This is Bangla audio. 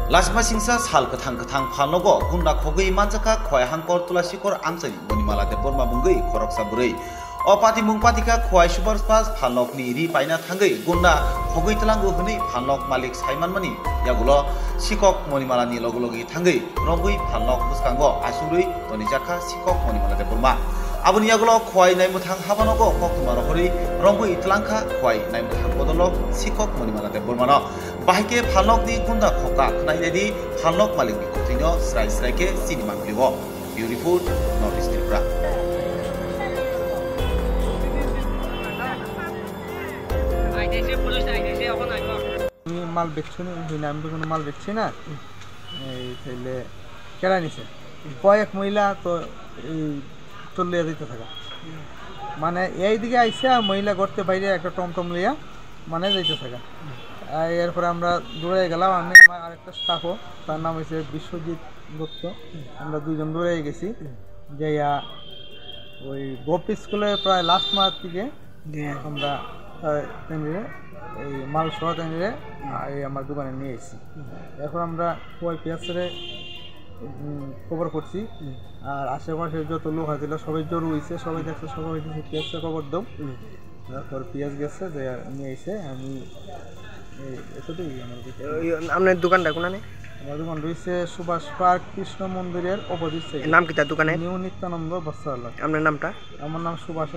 Lasma singsa sal ketang phanogo gunda khogei manjaka khoi hangkor tulasikor amsani monimala de borma bungei khorok saburei opati mungpatika khoi superfast phanok ni ri paina thangei gunda khogei tlangu hni phanok malik saimanmani yagulo sikok monimala ni logogi thangei rongui phanok buskango asurei tonijaka sikok monimala de borma abuni yagulo khoi naimuthang habanogo koktumaro hori rongui tlangkha khoi naimuthang bodolo sikok monimala de bormano bahike phanok ni gunda khoka khnai phanok malik ni kutinyo srai ke cinema klibo beautiful north east tripura মাল বেচছো না আমি তো কোনো মাল বেচছি না এই তাইলে কেরা নিছে কয়েক মহিলা তো এই চলে যেতে থাকা মানে এইদিকে আইসা মহিলা করতে বাইরে একটা টমটম লইয়া মানে যাইতে থাকা এরপরে আমরা দৌড়ে গেলাম আমি আমার আরেকটা স্টাফও তার নাম হয়েছে বিশ্বজিৎ দত্ত আমরা দুইজন দৌড়ে গেছি যাইয়া ওই গোপি স্কুলে প্রায় লাস্ট মাস থেকে আমরা এই মাল সহ টেনে এই আমার দোকানে নিয়ে এসেছি এখন আমরা কয় পেঁয়াজের খবর করছি আর আশেপাশে যত লোক আছিল সবাই জড়ো হয়েছে সবাই দেখছে সবাই পেঁয়াজটা খবর দাও তারপর পেঁয়াজ গেছে যে নিয়ে এসে আমি এতটাই আপনার দোকানটা কোনানে আমার দোকান রয়েছে সুভাষ পার্ক কৃষ্ণ মন্দিরের অপোজিট সাইড নাম কি তার দোকানে নিউ নিত্যানন্দ বস্ত্রালয় আপনার নামটা আমার নাম সুভাষ।